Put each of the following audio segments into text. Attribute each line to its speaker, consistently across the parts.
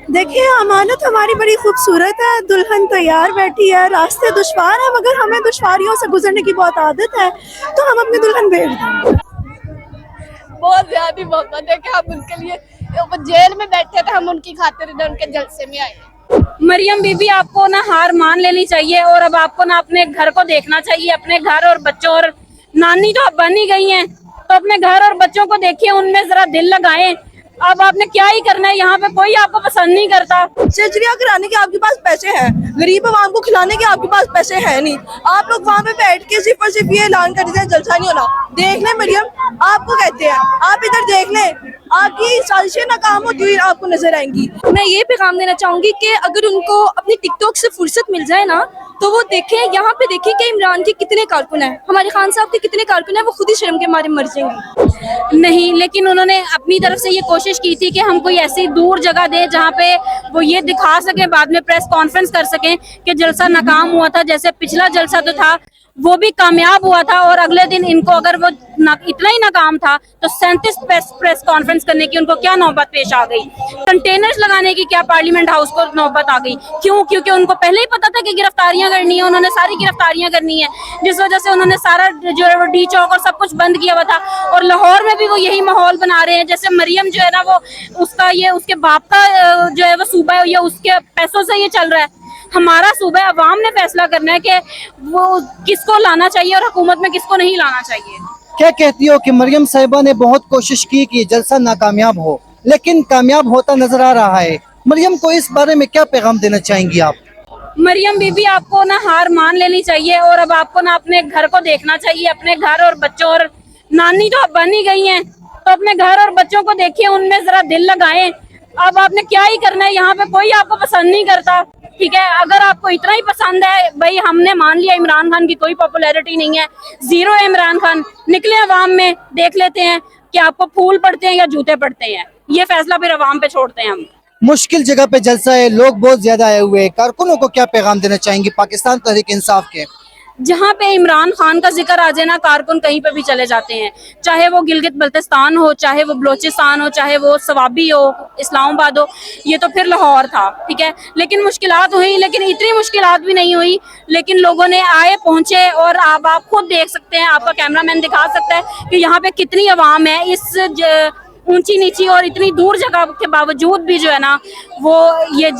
Speaker 1: देखिए, अमानत हमारी बड़ी खूबसूरत है, दुल्हन तैयार बैठी है, रास्ते दुश्वार है मगर हमें दुश्वारियों से गुजरने की बहुत आदत है, तो हम अपनी दुल्हन भेज देंगे।
Speaker 2: बहुत ज्यादा मोहब्बत है कि हम उनके लिए वो जेल में बैठे थे, हम उनकी खातिर उनके जलसे में आए।
Speaker 3: मरियम बीबी, आपको ना हार मान लेनी चाहिए और अब आपको ना अपने घर को देखना चाहिए, अपने घर और बच्चों। और नानी तो अब बन ही गई हैं, तो अपने घर और बच्चों को देखिए, उनमें जरा दिल लगाएं। अब आपने क्या ही करना है, यहाँ पे कोई आपको पसंद नहीं करता।
Speaker 1: सर्जरियाँ कराने के आपके पास पैसे हैं, गरीब आवाम को खिलाने के आपके पास पैसे हैं नहीं। आप लोग वहाँ पे बैठ के सिर्फ और सिर्फ ये ऐलान कर देते हैं जलसा नहीं होना। देख लें मरियम, आपको कहते हैं, आप इधर देख लें, आपकी साजिशें नाकाम होती हुई आपको नजर आएंगी।
Speaker 4: मैं ये पैगाम देना चाहूंगी कि अगर उनको अपनी टिकटॉक से फुर्सत मिल जाए ना, तो वो देखें, यहाँ पे देखें कि इमरान के कितने कारकुन हैं, हमारे खान साहब के कितने कारकुन हैं, वो खुद ही शर्म के मारे मर जाएंगे।
Speaker 3: नहीं, लेकिन उन्होंने अपनी तरफ से ये कोशिश की थी कि हम कोई ऐसी दूर जगह दें जहाँ पे वो ये दिखा सके, बाद में प्रेस कॉन्फ्रेंस कर सकें कि जलसा नाकाम हुआ था। जैसे पिछला जलसा तो था वो भी कामयाब हुआ था, और अगले दिन इनको अगर वो इतना ही नाकाम था तो 37 प्रेस कॉन्फ्रेंस करने की उनको क्या नौबत पेश आ गई। कंटेनर्स लगाने की क्या पार्लियामेंट हाउस को नौबत आ गई? क्यों? क्योंकि उनको पहले ही पता था कि गिरफ्तारियां करनी है, उन्होंने सारी गिरफ्तारियां करनी है, जिस वजह से उन्होंने सारा जो है वो डी चौक और सब कुछ बंद किया हुआ था। और लाहौर में भी वो यही माहौल बना रहे हैं। जैसे मरियम जो है ना, वो उसका ये उसके बाप का जो है वो सूबा है, ये उसके पैसों से ये चल रहा है। हमारा सूबा है, अवाम ने फैसला करना है कि वो किसको लाना चाहिए और हुकूमत में किसको नहीं लाना चाहिए।
Speaker 5: क्या कहती हो कि मरियम साहिबा ने बहुत कोशिश की कि जलसा नाकामयाब हो, लेकिन कामयाब होता नजर आ रहा है। मरियम को इस बारे में क्या पैगाम देना चाहेंगी आप?
Speaker 3: मरियम बीबी, आपको ना हार मान लेनी चाहिए और अब आपको ना अपने घर को देखना चाहिए, अपने घर और बच्चों। और नानी तो अब बन ही गई हैं, तो अपने घर और बच्चों को देखिए, उनमें जरा दिल लगाएं। अब आपने क्या ही करना है, यहाँ पे कोई आपको पसंद नहीं करता, ठीक है? अगर आपको इतना ही पसंद है, भाई हमने मान लिया इमरान खान की कोई पॉपुलैरिटी नहीं है, जीरो है इमरान खान, निकले अवाम में, देख लेते हैं कि आपको फूल पड़ते हैं या जूते पड़ते हैं। ये फैसला फिर अवाम पे छोड़ते हैं हम।
Speaker 5: मुश्किल जगह पे जलसा है, लोग बहुत ज्यादा आए हुए हैं, कारकुनों को क्या पैगाम देना चाहेंगी पाकिस्तान तहरीक इंसाफ के?
Speaker 3: जहाँ पे इमरान खान का जिक्र आ जाए ना, कारकुन कहीं पे भी चले जाते हैं, चाहे वो गिलगित बल्तिस्तान हो, चाहे वो बलोचिस्तान हो, चाहे वो सवाबी हो, इस्लामाबाद हो, ये तो फिर लाहौर था, ठीक है? लेकिन मुश्किलात हुई, लेकिन इतनी मुश्किलात भी नहीं हुई, लेकिन लोगों ने आए, पहुंचे। और अब आप खुद देख सकते हैं, आपका कैमरामैन दिखा सकता है कि यहाँ पे कितनी आवाम है। इस ऊंची नीची और इतनी दूर जगह के बावजूद भी जो है ना, वो ये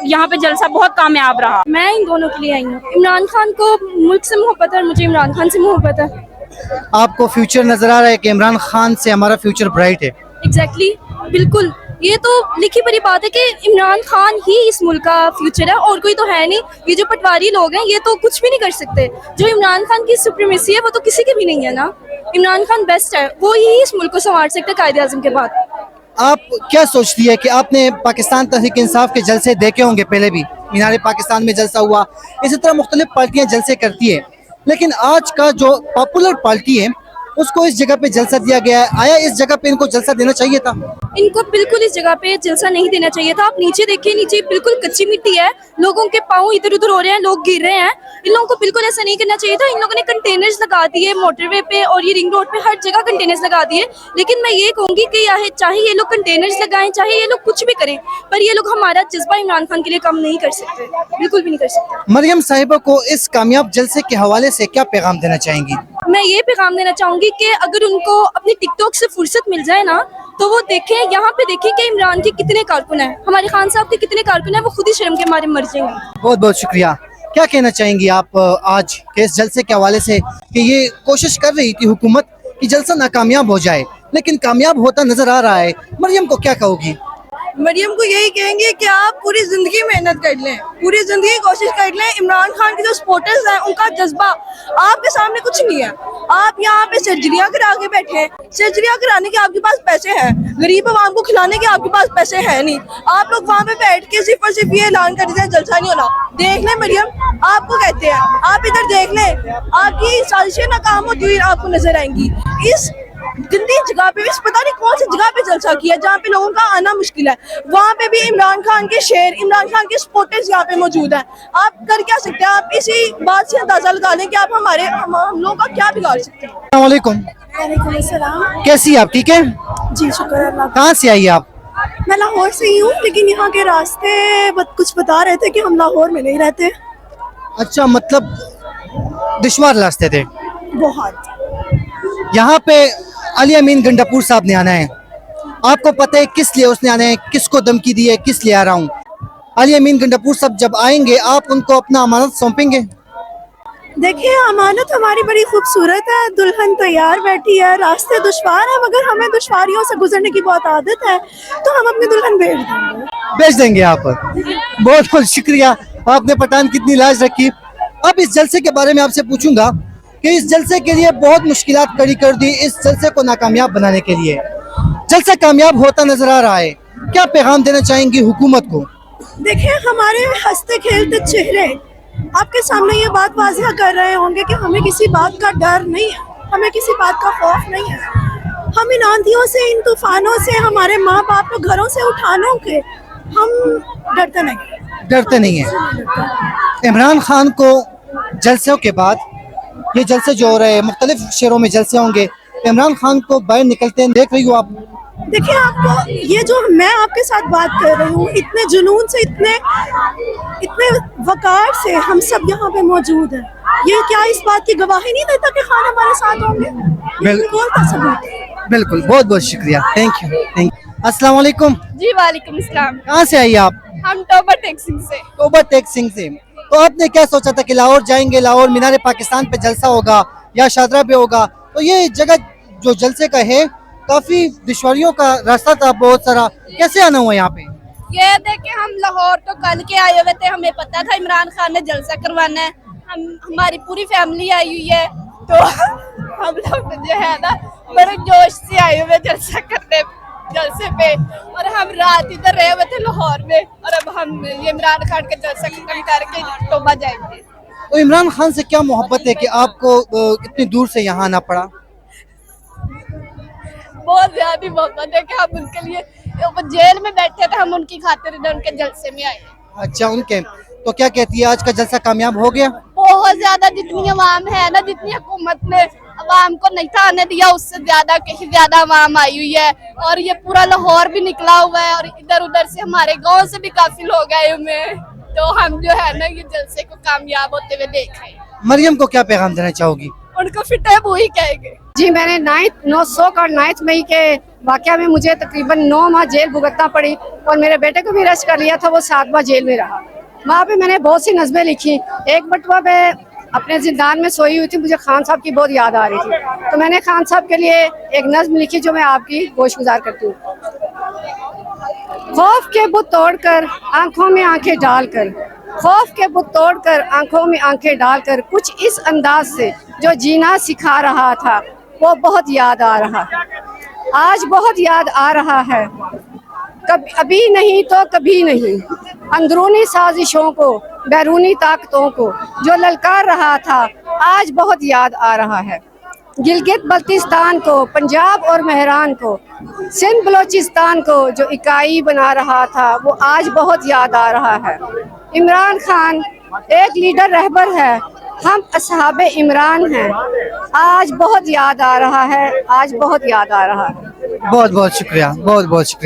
Speaker 3: यहाँ पे जलसा बहुत कामयाब रहा।
Speaker 4: मैं इन दोनों के लिए आई हूँ। इमरान खान को मुल्क से मोहब्बत है और मुझे इमरान खान से मोहब्बत है।
Speaker 5: आपको फ्यूचर नजर आ रहा है कि इमरान खान से हमारा फ्यूचर ब्राइट है?
Speaker 4: एग्जैक्टली, बिल्कुल। ये तो लिखी पढ़ी बात है कि इमरान खान ही इस मुल्क का फ्यूचर है, और कोई तो है नहीं। ये जो पटवारी लोग हैं, ये तो कुछ भी नहीं कर सकते। जो इमरान खान की सुप्रीमेसी है, वो तो किसी के भी नहीं है ना। इमरान खान बेस्ट है, वो ही इस मुल्क को संवार सकते कायदे आज़म के बाद।
Speaker 5: आप क्या सोचती है कि आपने पाकिस्तान तहरीक इंसाफ के जलसे देखे होंगे पहले भी? मीनार पाकिस्तान में जलसा हुआ, इसी तरह मुख्तलिफ पार्टियां जलसे करती है, लेकिन आज का जो पॉपुलर पार्टी है उसको इस जगह पे जलसा दिया गया है। आया इस जगह पे इनको जलसा देना चाहिए था?
Speaker 4: इनको बिल्कुल इस जगह पे जलसा नहीं देना चाहिए था। आप नीचे देखिए, नीचे बिल्कुल कच्ची मिट्टी है, लोगों के पाँव इधर उधर हो रहे हैं, लोग गिर रहे हैं। इन लोगों को बिल्कुल ऐसा नहीं करना चाहिए था। इन लोगों ने कंटेनर्स लगा दिए मोटरवे पे और ये रिंग रोड पे, हर जगह कंटेनर्स लगा दिए। लेकिन मैं ये कहूँगी कि चाहे ये लोग कंटेनर्स लगाएं, चाहे ये लोग कुछ भी करें, पर ये लोग हमारा जज्बा इमरान खान के लिए कम नहीं कर सकते, बिल्कुल भी नहीं कर सकते।
Speaker 5: मरियम साहिबा को इस कामयाब जलसे के हवाले से क्या पैगाम देना चाहेंगी?
Speaker 4: मैं ये पैगाम देना चाहूंगी कि अगर उनको अपनी टिकटॉक से फुर्सत मिल जाए ना, तो वो देखें, यहाँ पे देखें कि इमरान के कितने कारकुन हैं, हमारे खान साहब के कितने कारकुन हैं, वो खुद ही शर्म के मारे मर जाएंगे।
Speaker 5: बहुत बहुत शुक्रिया। क्या कहना चाहेंगी आप आज के इस जलसे के हवाले से कि ये कोशिश कर रही थी हुकूमत कि जलसा नाकामयाब हो जाए, लेकिन कामयाब होता नजर आ रहा है? मरियम को क्या कहोगी?
Speaker 1: मरियम को यही कहेंगे कि आप पूरी जिंदगी मेहनत कर लें, पूरी जिंदगी कोशिश कर लें। इमरान खान के जो सपोर्टर्स हैं, उनका जज्बा आपके सामने कुछ नहीं है। आप यहाँ पे सर्जरियाँ करा के बैठे हैं, सर्जरियाँ कराने के आपके पास पैसे हैं, गरीब आवाम को खिलाने के आपके पास पैसे हैं नहीं। आप लोग वहाँ पे बैठ के सिर्फ और सिर्फ ये ऐलान कर देते हैं जलसा नहीं होना। देख लें मरियम, आपको कहते हैं, आप इधर देख लें, आपकी साजिशें नाकाम होती हुई आपको नजर आएंगी। इस गंदी जगह पे, इस पता नहीं कौन सी जगह पे जलसा किया जहाँ पे लोगों का आना मुश्किल है, वहाँ पे भी इमरान खान के शेर, इमरान खान के सपोर्टर्स यहाँ पे मौजूद हैं। आप कर क्या सकते हैं? आप इसी बात से अंदाजा लगा लें कि आप हम लोगों का क्या बिगाड़ सकते हैं।
Speaker 5: अस्सलाम वालेकुम।
Speaker 1: वालेकुम अस्सलाम।
Speaker 5: कैसी आप? ठीक है
Speaker 1: जी शुक्र अल्लाह।
Speaker 5: कहाँ से आई आप?
Speaker 1: मैं लाहौर से ही हूँ, लेकिन यहाँ के रास्ते कुछ बता रहे थे कि हम लाहौर में नहीं रहते।
Speaker 5: अच्छा, मतलब दुश्वार रास्ते थे।
Speaker 1: बहुत।
Speaker 5: यहाँ पे अली अमीन गंडापुर साहब ने आना है, आपको पता है किस लिए उसने आना है, किसको धमकी दी है, किस लिए आ रहा हूँ? अली अमीन गंडापुर साहब जब आएंगे आप उनको अपना अमानत सौंपेंगे?
Speaker 1: देखिए, अमानत हमारी बड़ी खूबसूरत है, दुल्हन तैयार बैठी है, रास्ते दुश्वार है, मगर हमें दुश्वारियों से गुजरने की बहुत आदत है, तो हम अपनी दुल्हन
Speaker 5: भेज देंगे आप। बहुत बहुत शुक्रिया, आपने पठान कितनी लाज रखी। अब इस जलसे के बारे में आपसे पूछूंगा कि इस जलसे के लिए बहुत मुश्किलात खड़ी कर दी इस जलसे को नाकामयाब बनाने के लिए। जलसा कामयाब होता नजर आ रहा है, क्या पैगाम देना चाहेंगी हुकूमत को?
Speaker 1: देखिए, हमारे हंसते खेलते चेहरे आपके सामने ये बात वाज़िह कर रहे होंगे कि हमें किसी बात का डर नहीं है, हमें किसी बात का खौफ नहीं है। हम इन आंधियों से, इन तूफानों से, हमारे माँ बाप को घरों से उठानों के हम डरते नहीं है।
Speaker 5: इमरान खान को जलसों के बाद, ये जलसे जो हो रहे हैं मुख्तलिफ शहरों में जलसे होंगे, इमरान खान को बाहर निकलते हैं देख रही हो आप?
Speaker 1: देखिए, आपको ये जो मैं आपके साथ बात कर रही हूँ, इतने जुनून से, इतने वकार से हम सब यहाँ पे मौजूद हैं, ये क्या इस बात की गवाही नहीं देता कि खान हमारे साथ होंगे? बोलता सबूत है।
Speaker 5: बिल्कुल, बहुत बहुत शुक्रिया, थैंक यू। अस्सलाम वालेकुम।
Speaker 2: जी वालेकुम सलाम।
Speaker 5: कहाँ से आई आप?
Speaker 2: हम टोबर टेक्सिंग से।
Speaker 5: टोबर टेक सिंह से। तो आपने क्या सोचा था कि लाहौर जाएंगे, लाहौर मीनार पाकिस्तान पे जलसा होगा या शादरा पे होगा? तो ये जगह जो जलसे का है काफी दुश्वारियों का रास्ता था बहुत सारा, कैसे आना हुआ यहाँ पे?
Speaker 2: ये देखे, हम लाहौर तो कल के आए हुए थे, हमें पता था इमरान खान ने जलसा करवाना है, हमारी पूरी फैमिली आई हुई है, तो हम लोग जो है ना बड़े जोश से आए हुए जलसा करने, जलसे पे। और हम रात इधर रहे हुए थे लाहौर में, और अब हम ये इमरान खान के जलसा खत्म करके टोबा जाएंगे।
Speaker 5: तो इमरान खान से क्या मोहब्बत है कि आपको इतनी दूर से यहाँ आना पड़ा?
Speaker 2: बहुत ज्यादा मोहब्बत है कि हम उनके लिए, वो जेल में बैठे थे, हम उनकी खातिर उनके जलसे में आए।
Speaker 5: अच्छा, उनके तो क्या कहती है, आज का जलसा कामयाब हो गया?
Speaker 2: बहुत ज्यादा, जितनी अवाम है ना, जितनी हुकूमत ने अवाम को नहीं था आने दिया, उससे ज्यादा कहीं ज्यादा अवाम आई हुई है। और ये पूरा लाहौर भी निकला हुआ है, और इधर उधर से हमारे गांव से भी काफी लोग आए हुए हैं, तो हम जो है ना ये जलसे को कामयाब होते हुए देख रहे हैं।
Speaker 5: मरियम को क्या पैगाम देना चाहोगी?
Speaker 2: उनको फिट है वो ही कहेंगे।
Speaker 6: जी, मैंने 9 मई के वाकया में मुझे तकरीबन 9 माह जेल भुगतना पड़ी, और मेरे बेटे को भी अरेस्ट कर लिया था, वो 7 माह जेल में रहा। वहाँ पे मैंने बहुत सी नज़में लिखी। एक बटवा मैं अपने जिंदान में सोई हुई थी, मुझे खान साहब की बहुत याद आ रही थी, तो मैंने खान साहब के लिए एक नज़्म लिखी जो मैं आपकी गोशगुजार करती हूँ। खौफ के बुत तोड़कर आंखों में आंखें डालकर, खौफ के बुत तोड़कर आंखों में आंखें डालकर, कुछ इस अंदाज से जो जीना सिखा रहा था, वो बहुत याद आ रहा है, आज बहुत याद आ रहा है। कभी अभी नहीं तो कभी नहीं, अंदरूनी साजिशों को, बैरूनी ताकतों को जो ललकार रहा था, आज बहुत याद आ रहा है। गिलगित बल्तिस्तान को, पंजाब और मेहरान को, सिंध बलोचिस्तान को जो इकाई बना रहा था, वो आज बहुत याद आ रहा है। इमरान खान एक लीडर रहबर है, हम असहाबे इमरान हैं, आज बहुत याद आ रहा है, आज बहुत याद आ रहा है।
Speaker 5: बहुत बहुत शुक्रिया, बहुत बहुत शुक्रिया।